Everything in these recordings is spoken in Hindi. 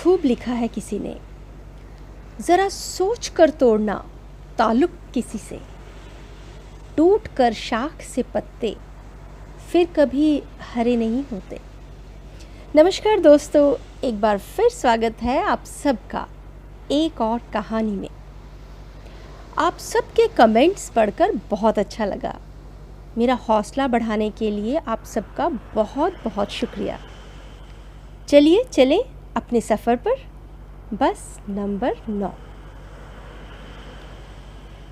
खूब लिखा है किसी ने, ज़रा सोच कर तोड़ना ताल्लुक़ किसी से, टूट कर शाख से पत्ते फिर कभी हरे नहीं होते। नमस्कार दोस्तों, एक बार फिर स्वागत है आप सबका एक और कहानी में। आप सबके कमेंट्स पढ़कर बहुत अच्छा लगा। मेरा हौसला बढ़ाने के लिए आप सबका बहुत बहुत शुक्रिया। चलिए चलें अपने सफ़र पर। बस नंबर 9।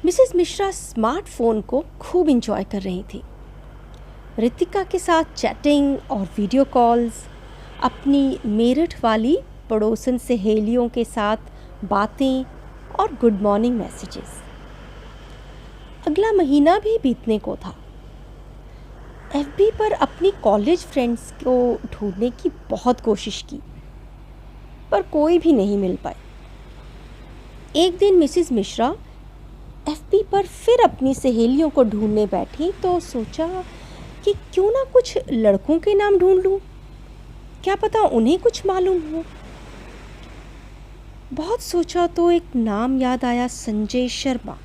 मिसेस मिश्रा स्मार्टफोन को खूब इंजॉय कर रही थी। रितिका के साथ चैटिंग और वीडियो कॉल्स, अपनी मेरठ वाली पड़ोसन सहेलियों के साथ बातें और गुड मॉर्निंग मैसेजेस। अगला महीना भी बीतने को था। एफबी पर अपनी कॉलेज फ्रेंड्स को ढूंढने की बहुत कोशिश की, पर कोई भी नहीं मिल पाई। एक दिन मिसेस मिश्रा एफबी पर फिर अपनी सहेलियों को ढूंढने बैठी तो सोचा कि क्यों ना कुछ लड़कों के नाम ढूंढ लूं, क्या पता उन्हें कुछ मालूम हो। बहुत सोचा तो एक नाम याद आया, संजय शर्मा।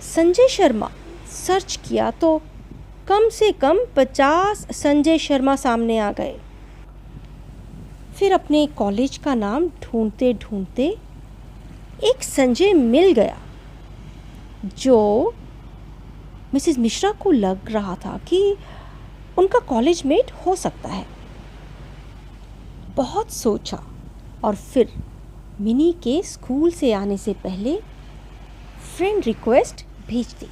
संजय शर्मा सर्च किया तो कम से कम 50 संजय शर्मा सामने आ गए। फिर अपने कॉलेज का नाम ढूंढते ढूंढते एक संजय मिल गया, जो मिसेस मिश्रा को लग रहा था कि उनका कॉलेज मेट हो सकता है। बहुत सोचा और फिर मिनी के स्कूल से आने से पहले फ्रेंड रिक्वेस्ट भेज दी।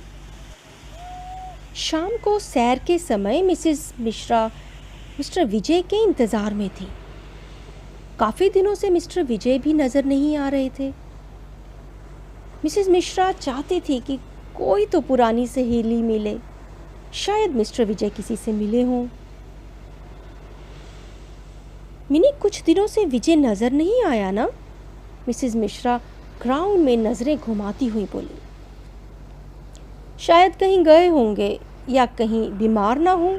शाम को सैर के समय मिसेस मिश्रा मिस्टर विजय के इंतज़ार में थी। काफ़ी दिनों से मिस्टर विजय भी नज़र नहीं आ रहे थे। मिसेस मिश्रा चाहती थी कि कोई तो पुरानी सहेली मिले, शायद मिस्टर विजय किसी से मिले हों। मिनी, कुछ दिनों से विजय नज़र नहीं आया ना? मिसेस मिश्रा ग्राउंड में नज़रें घुमाती हुई बोली। शायद कहीं गए होंगे या कहीं बीमार ना हो,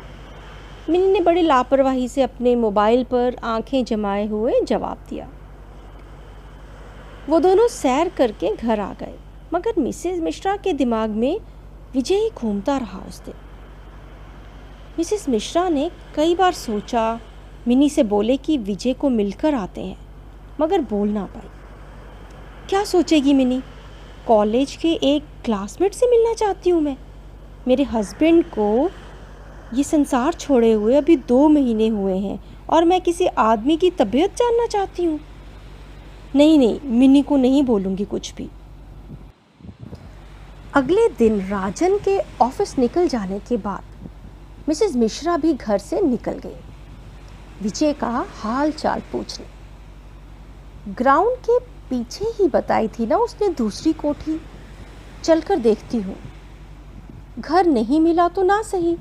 मिनी ने बड़ी लापरवाही से अपने मोबाइल पर आंखें जमाए हुए जवाब दिया। वो दोनों सैर करके घर आ गए, मगर मिसेस मिश्रा के दिमाग में विजय ही घूमता रहा उस दिन। मिसेस मिश्रा ने कई बार सोचा मिनी से बोले कि विजय को मिलकर आते हैं, मगर बोल ना पाई। क्या सोचेगी मिनी? कॉलेज के एक क्लासमेट से मिलना चाहती हूँ मैं। मेरे हस्बैंड को ये संसार छोड़े हुए अभी 2 महीने हुए हैं और मैं किसी आदमी की तबीयत जानना चाहती हूँ। नहीं, मिनी को नहीं बोलूँगी कुछ भी। अगले दिन राजन के ऑफिस निकल जाने के बाद मिसेस मिश्रा भी घर से निकल गई, विजय का हाल चाल पूछने। ग्राउंड के पीछे ही बताई थी ना उसने दूसरी कोठी, चलकर देखती हूँ। घर नहीं मिला तो ना सही,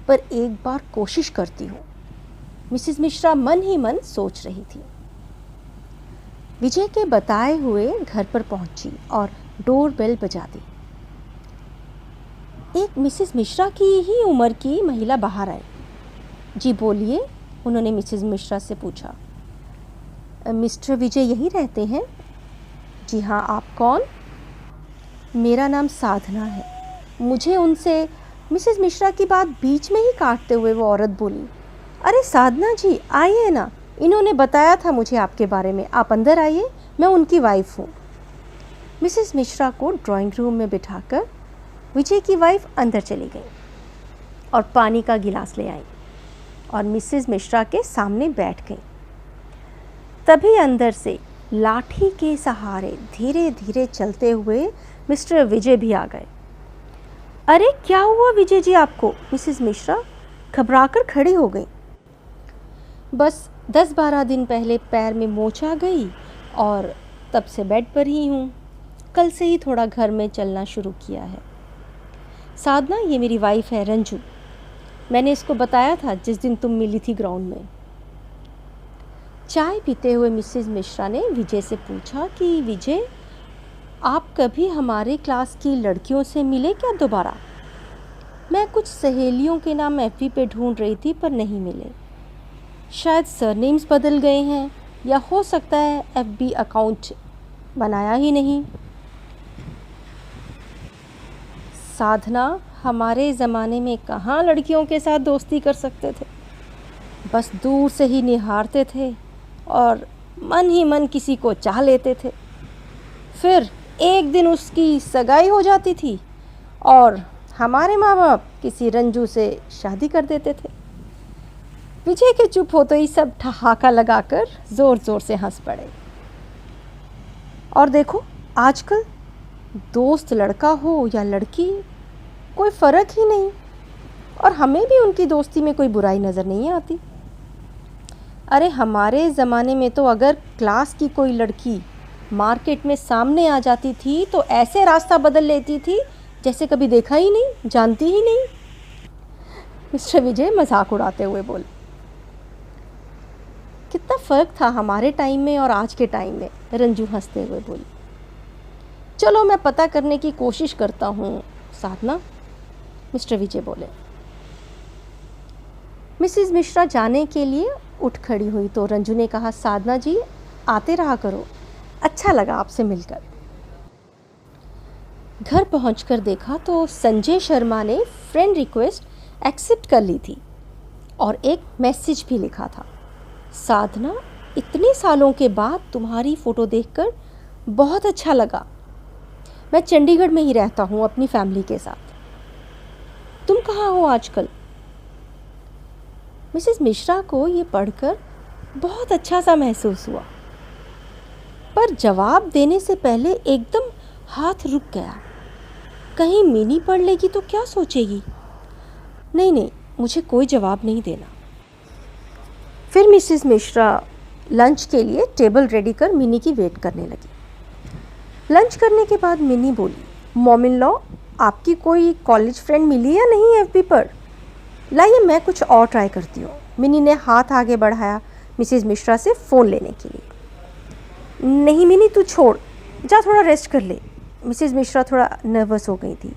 पर एक बार कोशिश करती हूँ, मिसेस मिश्रा मन ही मन सोच रही थी। विजय के बताए हुए घर पर पहुंची और डोर बेल बजा दी। एक मिसेस मिश्रा की ही उम्र की महिला बाहर आई। जी बोलिए, उन्होंने मिसेस मिश्रा से पूछा। मिस्टर विजय यहीं रहते हैं? जी हाँ, आप कौन? मेरा नाम साधना है। मुझे उनसे, मिसेस मिश्रा की बात बीच में ही काटते हुए वो औरत बोली, अरे साधना जी आइए ना, इन्होंने बताया था मुझे आपके बारे में, आप अंदर आइए, मैं उनकी वाइफ हूँ। मिसेस मिश्रा को ड्राइंग रूम में बिठाकर विजय की वाइफ अंदर चली गई और पानी का गिलास ले आई और मिसेस मिश्रा के सामने बैठ गई। तभी अंदर से लाठी के सहारे धीरे धीरे चलते हुए मिस्टर विजय भी आ गए। अरे क्या हुआ विजय जी आपको? मिसेस मिश्रा घबराकर खड़ी हो गई। बस 10-12 दिन पहले पैर में मोच आ गई और तब से बेड पर ही हूँ। कल से ही थोड़ा घर में चलना शुरू किया है। साधना, ये मेरी वाइफ है रंजू। मैंने इसको बताया था जिस दिन तुम मिली थी ग्राउंड में। चाय पीते हुए मिसेस मिश्रा ने विजय से पूछा कि विजय, आप कभी हमारे क्लास की लड़कियों से मिले क्या दोबारा? मैं कुछ सहेलियों के नाम एफबी पे ढूंढ रही थी पर नहीं मिले। शायद सरनेम्स बदल गए हैं या हो सकता है एफबी अकाउंट बनाया ही नहीं। साधना, हमारे ज़माने में कहाँ लड़कियों के साथ दोस्ती कर सकते थे, बस दूर से ही निहारते थे और मन ही मन किसी को चाह लेते थे। फिर एक दिन उसकी सगाई हो जाती थी और हमारे माँ बाप किसी रंजू से शादी कर देते थे। विजय के चुप होते ही सब ठहाका लगाकर ज़ोर ज़ोर से हंस पड़े। और देखो, आजकल दोस्त लड़का हो या लड़की, कोई फ़र्क ही नहीं, और हमें भी उनकी दोस्ती में कोई बुराई नज़र नहीं आती। अरे हमारे ज़माने में तो अगर क्लास की कोई लड़की मार्केट में सामने आ जाती थी तो ऐसे रास्ता बदल लेती थी जैसे कभी देखा ही नहीं, जानती ही नहीं। मिस्टर विजय मजाक उड़ाते हुए बोले। कितना फ़र्क था हमारे टाइम में और आज के टाइम में, रंजू हंसते हुए बोली। चलो मैं पता करने की कोशिश करता हूँ साधना, मिस्टर विजय बोले। मिसेस मिश्रा जाने के लिए उठ खड़ी हुई तो रंजू ने कहा, साधना जी आते रहा करो, अच्छा लगा आपसे मिलकर। घर पहुंचकर देखा तो संजय शर्मा ने फ्रेंड रिक्वेस्ट एक्सेप्ट कर ली थी और एक मैसेज भी लिखा था, साधना इतने सालों के बाद तुम्हारी फ़ोटो देखकर बहुत अच्छा लगा। मैं चंडीगढ़ में ही रहता हूँ अपनी फैमिली के साथ। तुम कहाँ हो आजकल? मिसेस मिश्रा को ये पढ़कर बहुत अच्छा सा महसूस हुआ, पर जवाब देने से पहले एकदम हाथ रुक गया। कहीं मिनी पढ़ लेगी तो क्या सोचेगी? नहीं, मुझे कोई जवाब नहीं देना। फिर मिसेस मिश्रा लंच के लिए टेबल रेडी कर मिनी की वेट करने लगी। लंच करने के बाद मिनी बोली, मॉम इन लॉ, आपकी कोई कॉलेज फ्रेंड मिली या नहीं एफबी पर? लाइए मैं कुछ और ट्राई करती हूँ। मिनी ने हाथ आगे बढ़ाया मिसेस मिश्रा से फ़ोन लेने के लिए। नहीं मिनी, तू छोड़, जा थोड़ा रेस्ट कर ले। मिसेस मिश्रा थोड़ा नर्वस हो गई थी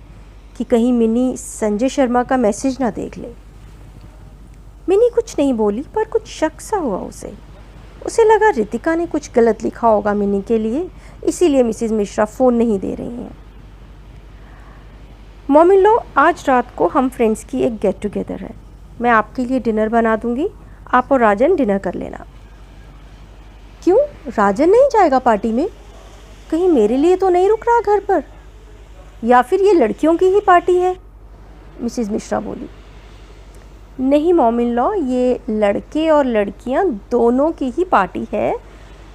कि कहीं मिनी संजय शर्मा का मैसेज ना देख ले। मिनी कुछ नहीं बोली, पर कुछ शक सा हुआ उसे लगा रितिका ने कुछ गलत लिखा होगा मिनी के लिए, इसीलिए मिसेस मिश्रा फ़ोन नहीं दे रही हैं। मॉम इन लॉ, आज रात को हम फ्रेंड्स की एक गेट टुगेदर है, मैं आपके लिए डिनर बना दूंगी, आप और राजन डिनर कर लेना। क्यों, राजन नहीं जाएगा पार्टी में? कहीं मेरे लिए तो नहीं रुक रहा घर पर? या फिर ये लड़कियों की ही पार्टी है? मिसेस मिश्रा बोली। नहीं मॉम इन लॉ, ये लड़के और लड़कियां दोनों की ही पार्टी है,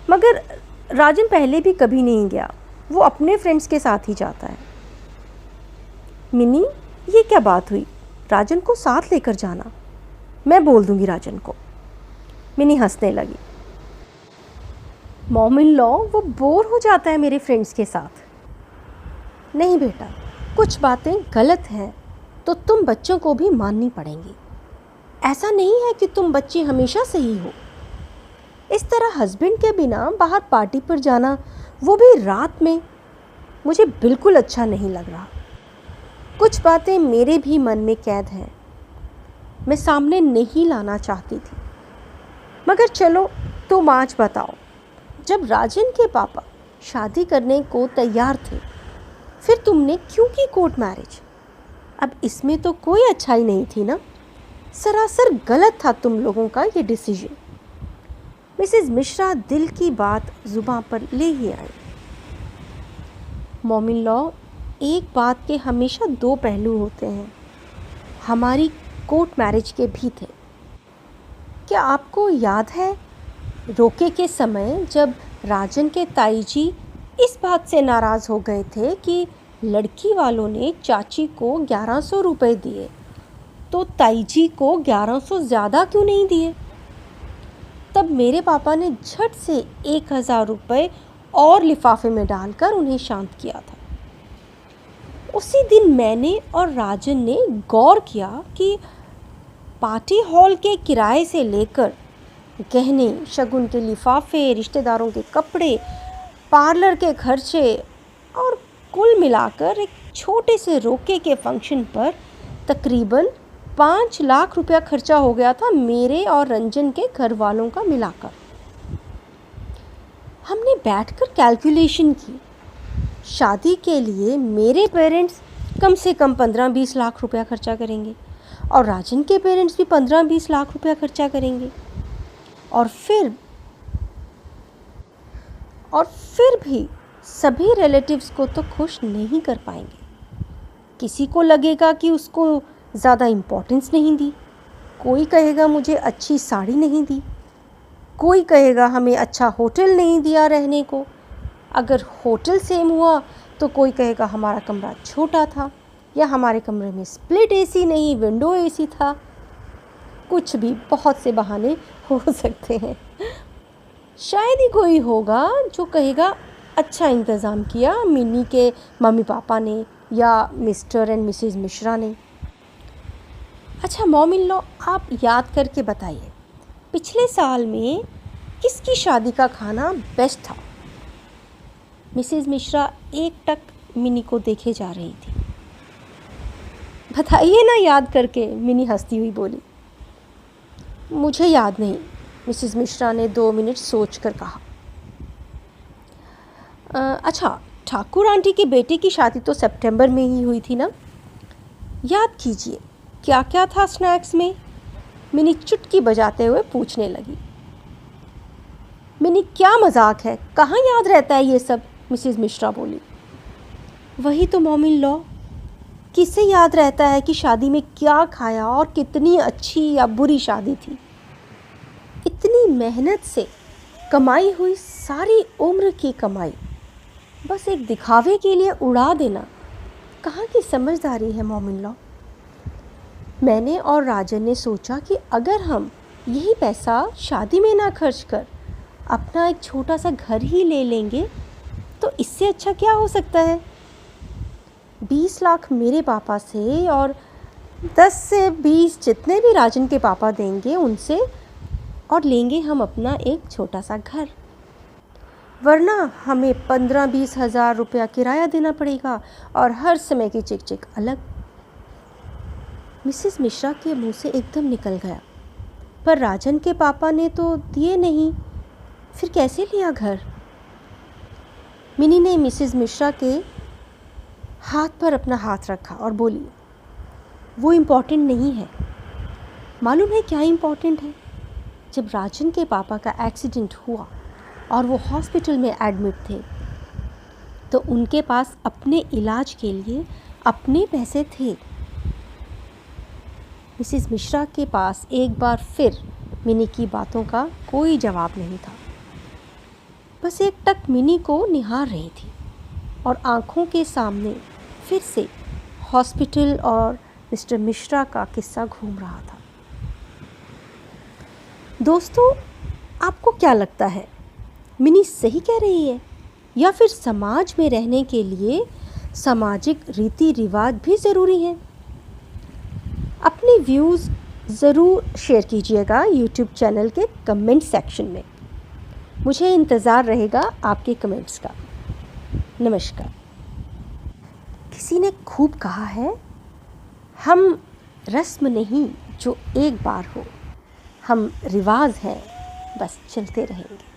मगर राजन पहले भी कभी नहीं गया, वो अपने फ्रेंड्स के साथ ही जाता है। मिनी, ये क्या बात हुई? राजन को साथ लेकर जाना, मैं बोल दूंगी राजन को। मिनी हंसने लगी। मॉम इन लॉ, वो बोर हो जाता है मेरे फ्रेंड्स के साथ। नहीं बेटा, कुछ बातें गलत हैं तो तुम बच्चों को भी माननी पड़ेंगी। ऐसा नहीं है कि तुम बच्चे हमेशा सही हो। इस तरह हस्बैंड के बिना बाहर पार्टी पर जाना, वो भी रात में, मुझे बिल्कुल अच्छा नहीं लग रहा। कुछ बातें मेरे भी मन में कैद हैं, मैं सामने नहीं लाना चाहती थी। मगर चलो तुम आज बताओ, जब राजन के पापा शादी करने को तैयार थे, फिर तुमने क्यों की कोर्ट मैरिज? अब इसमें तो कोई अच्छाई नहीं थी ना, सरासर गलत था तुम लोगों का ये डिसीजन। मिसेस मिश्रा दिल की बात जुबान पर ले ही आई। मॉम इन लॉ, एक बात के हमेशा दो पहलू होते हैं, हमारी कोर्ट मैरिज के भी थे। क्या आपको याद है रोके के समय जब राजन के ताई जी इस बात से नाराज़ हो गए थे कि लड़की वालों ने चाची को 1100 रुपये दिए तो ताई जी को 1100 ज़्यादा क्यों नहीं दिए? तब मेरे पापा ने झट से 1000 रुपये और लिफाफे में डालकर उन्हें शांत किया था। उसी दिन मैंने और राजन ने गौर किया कि पार्टी हॉल के किराए से लेकर गहने, शगुन के लिफाफे, रिश्तेदारों के कपड़े, पार्लर के खर्चे और कुल मिलाकर एक छोटे से रोके के फंक्शन पर तकरीबन 5 लाख रुपया खर्चा हो गया था, मेरे और रंजन के घर वालों का मिलाकर। बैठकर कैलकुलेशन की। शादी के लिए मेरे पेरेंट्स कम से कम 15-20 लाख रुपया खर्चा करेंगे और राजन के पेरेंट्स भी 15-20 लाख रुपया खर्चा करेंगे। और फिर भी सभी रिलेटिव्स को तो खुश नहीं कर पाएंगे। किसी को लगेगा कि उसको ज़्यादा इम्पोर्टेंस नहीं दी, कोई कहेगा मुझे अच्छी साड़ी नहीं दी, कोई कहेगा हमें अच्छा होटल नहीं दिया रहने को। अगर होटल सेम हुआ तो कोई कहेगा हमारा कमरा छोटा था, या हमारे कमरे में स्प्लिट एसी नहीं विंडो एसी था। कुछ भी, बहुत से बहाने हो सकते हैं। शायद ही कोई होगा जो कहेगा अच्छा इंतज़ाम किया मिनी के मम्मी पापा ने या मिस्टर एंड मिसेस मिश्रा ने। अच्छा मॉम इन लॉ, आप याद करके बताइए, पिछले साल में किसकी शादी का खाना बेस्ट था? मिसेस मिश्रा एकटक मिनी को देखे जा रही थी। बताइए ना याद करके, मिनी हंसती हुई बोली। मुझे याद नहीं, मिसेस मिश्रा ने 2 मिनट सोच कर कहा। अच्छा, ठाकुर आंटी के बेटे की शादी तो सितंबर में ही हुई थी ना? याद कीजिए क्या क्या था स्नैक्स में? मिनी चुटकी बजाते हुए पूछने लगी। मिनी क्या मजाक है, कहाँ याद रहता है ये सब? मिसेस मिश्रा बोली। वही तो मॉम इन लॉ, किसे याद रहता है कि शादी में क्या खाया और कितनी अच्छी या बुरी शादी थी? इतनी मेहनत से कमाई हुई सारी उम्र की कमाई बस एक दिखावे के लिए उड़ा देना कहाँ की समझदारी है मॉम इन लॉ? मैंने और राजन ने सोचा कि अगर हम यही पैसा शादी में ना खर्च कर अपना एक छोटा सा घर ही ले लेंगे तो इससे अच्छा क्या हो सकता है? 20 लाख मेरे पापा से और 10 से 20 जितने भी राजन के पापा देंगे उनसे, और लेंगे हम अपना एक छोटा सा घर। वरना हमें 15-20 हज़ार रुपया किराया देना पड़ेगा और हर समय की चिक चिक अलग। मिसेस मिश्रा के मुंह से एकदम निकल गया, पर राजन के पापा ने तो दिए नहीं, फिर कैसे लिया घर? मिनी ने मिसेस मिश्रा के हाथ पर अपना हाथ रखा और बोली, वो इम्पॉर्टेंट नहीं है। मालूम है क्या इम्पॉर्टेंट है? जब राजन के पापा का एक्सीडेंट हुआ और वो हॉस्पिटल में एडमिट थे तो उनके पास अपने इलाज के लिए अपने पैसे थे। मिसेस मिश्रा के पास एक बार फिर मिनी की बातों का कोई जवाब नहीं था, बस एक टक मिनी को निहार रही थी और आंखों के सामने फिर से हॉस्पिटल और मिस्टर मिश्रा का किस्सा घूम रहा था। दोस्तों, आपको क्या लगता है, मिनी सही कह रही है या फिर समाज में रहने के लिए सामाजिक रीति रिवाज भी ज़रूरी हैं? अपने व्यूज़ ज़रूर शेयर कीजिएगा यूट्यूब चैनल के कमेंट सेक्शन में। मुझे इंतज़ार रहेगा आपके कमेंट्स का। नमस्कार। किसी ने खूब कहा है, हम रस्म नहीं जो एक बार हो, हम रिवाज हैं, बस चलते रहेंगे।